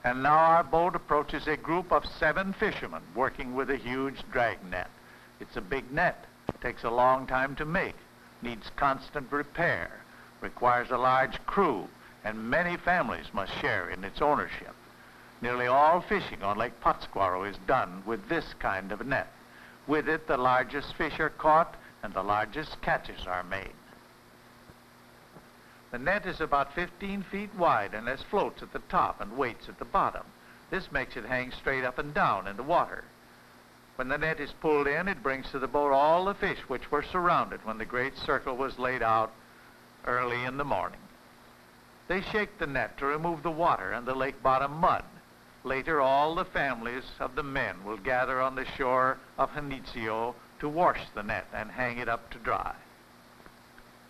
And now our boat approaches a group of 7 fishermen working with a huge drag net. It's a big net, takes a long time to make, needs constant repair, requires a large crew, and many families must share in its ownership. Nearly all fishing on Lake Patzcuaro is done with this kind of net. With it, the largest fish are caught and the largest catches are made. The net is about 15 feet wide and has floats at the top and weights at the bottom. This makes it hang straight up and down in the water. When the net is pulled in, it brings to the boat all the fish which were surrounded when the great circle was laid out early in the morning. They shake the net to remove the water and the lake bottom mud. Later, all the families of the men will gather on the shore of Janitzio to wash the net and hang it up to dry.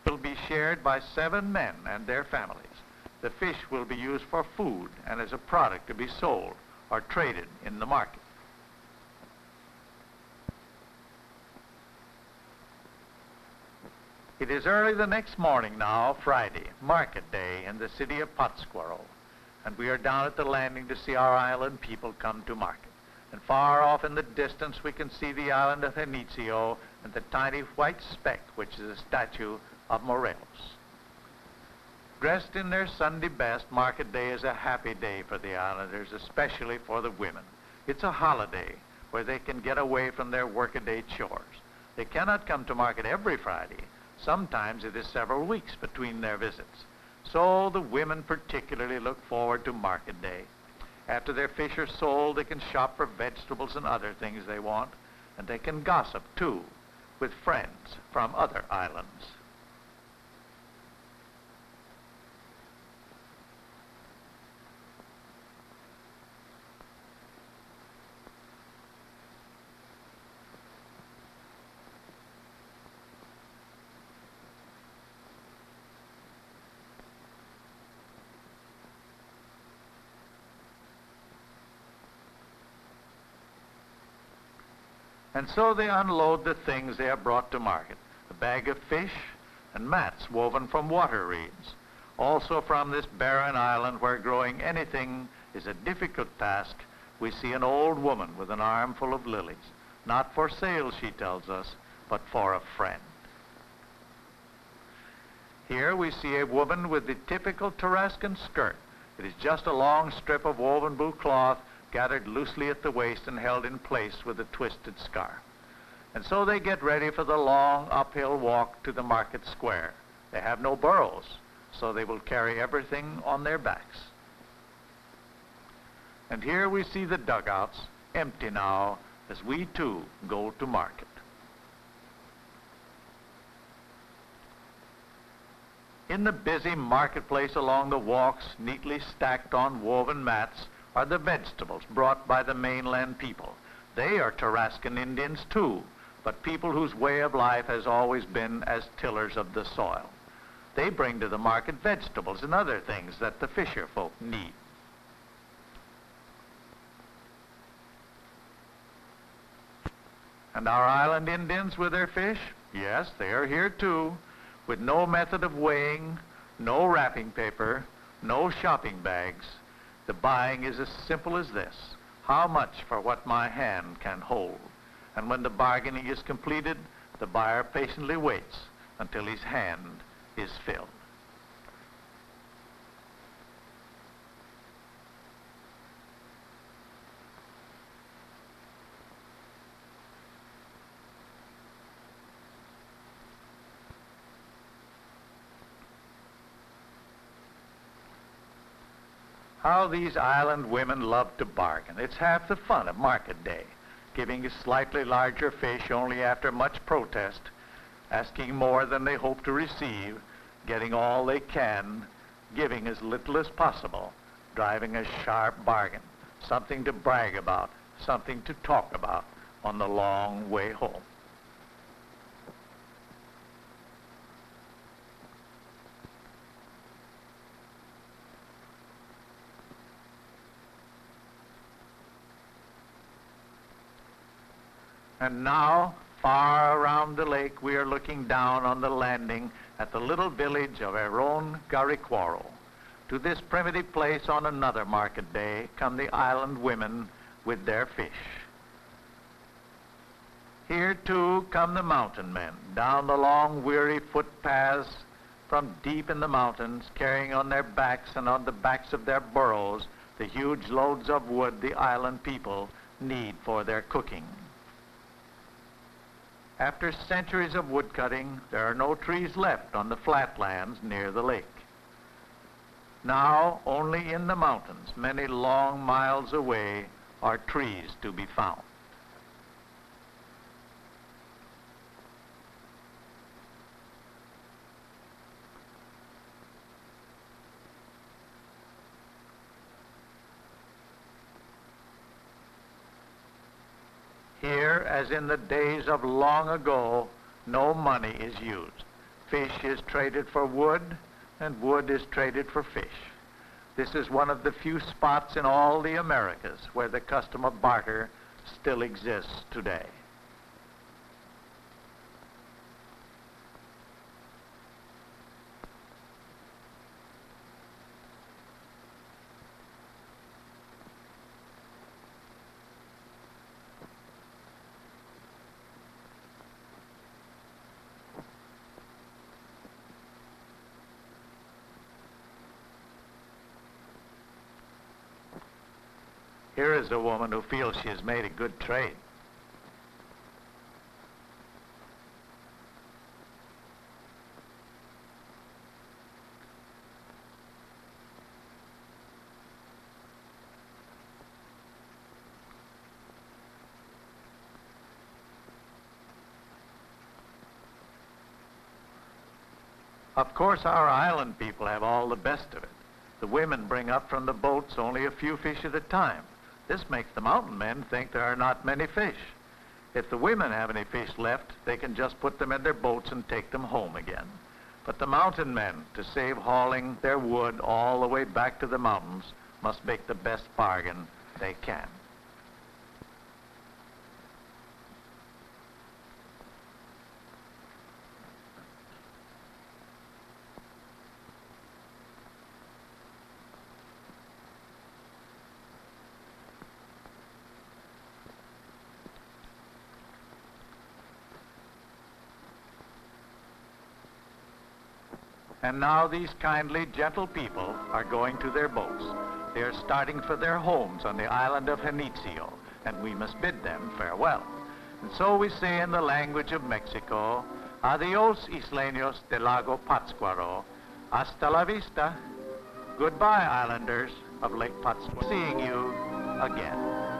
It will be shared by 7 men and their families. The fish will be used for food and as a product to be sold or traded in the market. It is early the next morning now, Friday, market day in the city of Patzcuaro, and we are down at the landing to see our island people come to market. And far off in the distance we can see the island of Janitzio and the tiny white speck which is a statue of Morelos. Dressed in their Sunday best, market day is a happy day for the islanders, especially for the women. It's a holiday where they can get away from their workaday chores. They cannot come to market every Friday. Sometimes it is several weeks between their visits. So the women particularly look forward to market day. After their fish are sold, they can shop for vegetables and other things they want, and they can gossip, too, with friends from other islands. And so they unload the things they have brought to market, a bag of fish and mats woven from water reeds. Also from this barren island where growing anything is a difficult task, we see an old woman with an armful of lilies, not for sale, she tells us, but for a friend. Here we see a woman with the typical Tarascan skirt. It is just a long strip of woven blue cloth gathered loosely at the waist and held in place with a twisted scarf. And so they get ready for the long uphill walk to the market square. They have no burros, so they will carry everything on their backs. And here we see the dugouts, empty now, as we too go to market. In the busy marketplace along the walks, neatly stacked on woven mats, are the vegetables brought by the mainland people. They are Tarascan Indians too, but people whose way of life has always been as tillers of the soil. They bring to the market vegetables and other things that the fisher folk need. And our island Indians with their fish? Yes, they are here too, with no method of weighing, no wrapping paper, no shopping bags. The buying is as simple as this: how much for what my hand can hold? And when the bargaining is completed, the buyer patiently waits until his hand is filled. How these island women love to bargain. It's half the fun of market day, giving a slightly larger fish only after much protest, asking more than they hope to receive, getting all they can, giving as little as possible, driving a sharp bargain, something to brag about, something to talk about on the long way home. And now, far around the lake, we are looking down on the landing at the little village of Patzcuaro. To this primitive place on another market day come the island women with their fish. Here, too, come the mountain men, down the long, weary footpaths from deep in the mountains, carrying on their backs and on the backs of their burros the huge loads of wood the island people need for their cooking. After centuries of wood cutting, there are no trees left on the flatlands near the lake. Now, only in the mountains, many long miles away, are trees to be found. Here, as in the days of long ago, no money is used. Fish is traded for wood, and wood is traded for fish. This is one of the few spots in all the Americas where the custom of barter still exists today. Here is a woman who feels she has made a good trade. Of course, our island people have all the best of it. The women bring up from the boats only a few fish at a time. This makes the mountain men think there are not many fish. If the women have any fish left, they can just put them in their boats and take them home again. But the mountain men, to save hauling their wood all the way back to the mountains, must make the best bargain they can. And now these kindly, gentle people are going to their boats. They are starting for their homes on the island of Janitzio, and we must bid them farewell. And so we say in the language of Mexico, Adios, isleños del lago Patzcuaro. Hasta la vista. Goodbye, islanders of Lake Patzcuaro. Seeing you again.